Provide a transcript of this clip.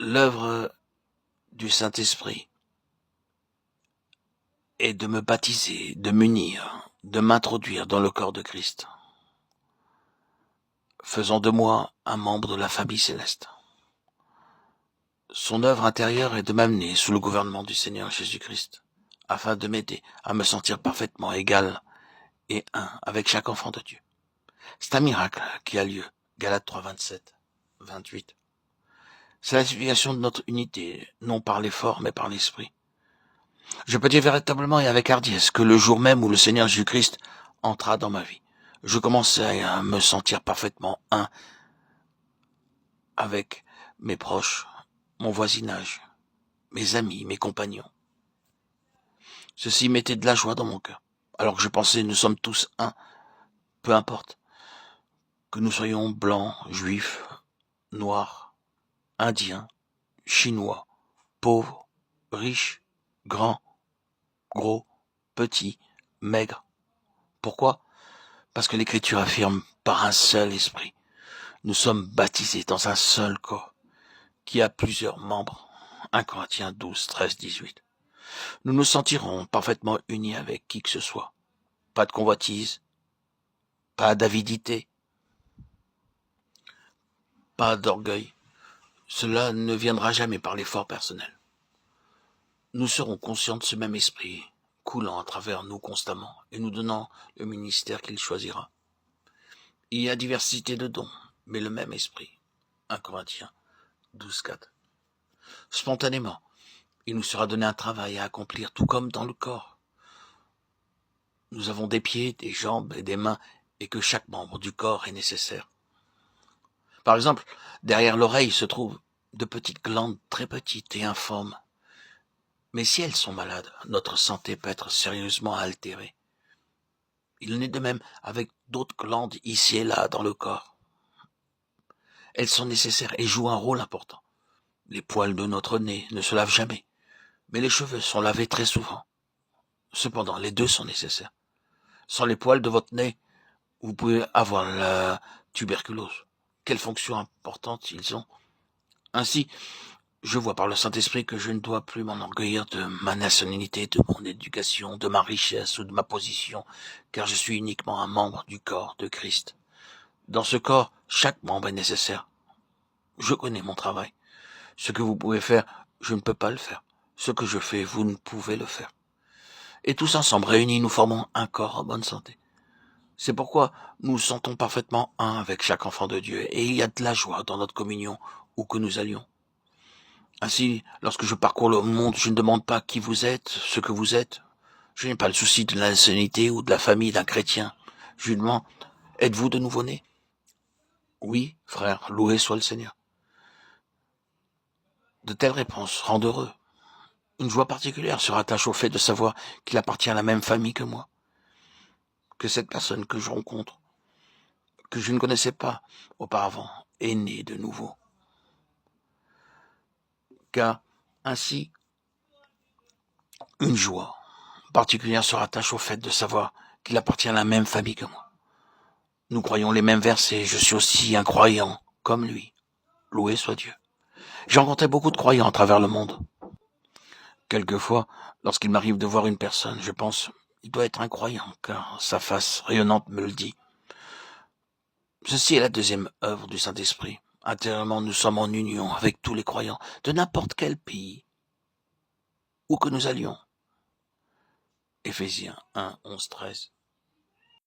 L'œuvre du Saint-Esprit est de me baptiser, de m'unir, de m'introduire dans le corps de Christ, faisant de moi un membre de la famille céleste. Son œuvre intérieure est de m'amener sous le gouvernement du Seigneur Jésus-Christ, afin de m'aider à me sentir parfaitement égal et un avec chaque enfant de Dieu. C'est un miracle qui a lieu. Galates 3, 27, 28. C'est la signification de notre unité, non par l'effort, mais par l'esprit. Je peux dire véritablement et avec hardiesse que le jour même où le Seigneur Jésus-Christ entra dans ma vie, je commençais à me sentir parfaitement un avec mes proches, mon voisinage, mes amis, mes compagnons. Ceci mettait de la joie dans mon cœur, alors que je pensais nous sommes tous un, peu importe, que nous soyons blancs, juifs, noirs, indiens, chinois, pauvres, riches, grands, gros, petits, maigres. Pourquoi ? Parce que l'Écriture affirme par un seul esprit. Nous sommes baptisés dans un seul corps qui a plusieurs membres. 1 Corinthiens 12, 13, 18. Nous nous sentirons parfaitement unis avec qui que ce soit. Pas de convoitise, pas d'avidité, pas d'orgueil. Cela ne viendra jamais par l'effort personnel. Nous serons conscients de ce même esprit coulant à travers nous constamment et nous donnant le ministère qu'il choisira. Il y a diversité de dons, mais le même esprit. 1 Corinthiens 12, 4. Spontanément, il nous sera donné un travail à accomplir, tout comme dans le corps. Nous avons des pieds, des jambes et des mains, et que chaque membre du corps est nécessaire. Par exemple, derrière l'oreille se trouvent de petites glandes très petites et informes. Mais si elles sont malades, notre santé peut être sérieusement altérée. Il en est de même avec d'autres glandes ici et là dans le corps. Elles sont nécessaires et jouent un rôle important. Les poils de notre nez ne se lavent jamais, mais les cheveux sont lavés très souvent. Cependant, les deux sont nécessaires. Sans les poils de votre nez, vous pouvez avoir la tuberculose. Quelle fonction importante ils ont. Ainsi, je vois par le Saint-Esprit que je ne dois plus m'enorgueillir de ma nationalité, de mon éducation, de ma richesse ou de ma position, car je suis uniquement un membre du corps de Christ. Dans ce corps, chaque membre est nécessaire. Je connais mon travail. Ce que vous pouvez faire, je ne peux pas le faire. Ce que je fais, vous ne pouvez le faire. Et tous ensemble, réunis, nous formons un corps en bonne santé. C'est pourquoi nous nous sentons parfaitement un avec chaque enfant de Dieu, et il y a de la joie dans notre communion, où que nous allions. Ainsi, lorsque je parcours le monde, je ne demande pas qui vous êtes, ce que vous êtes. Je n'ai pas le souci de la nationalité ou de la famille d'un chrétien. Je lui demande, êtes-vous de nouveau-né ? Oui, frère, loué soit le Seigneur. De telles réponses rendent heureux. Une joie particulière se rattache au fait de savoir qu'il appartient à la même famille que moi, que cette personne que je rencontre, que je ne connaissais pas auparavant, est née de nouveau. Car ainsi, une joie particulière se rattache au fait de savoir qu'il appartient à la même famille que moi. Nous croyons les mêmes versets, je suis aussi un croyant, comme lui. Loué soit Dieu. J'ai rencontré beaucoup de croyants à travers le monde. Quelquefois, lorsqu'il m'arrive de voir une personne, je pense, il doit être un croyant, car sa face rayonnante me le dit. Ceci est la deuxième œuvre du Saint-Esprit. Intérieurement, nous sommes en union avec tous les croyants, de n'importe quel pays, où que nous allions. Éphésiens 1, 11, 13.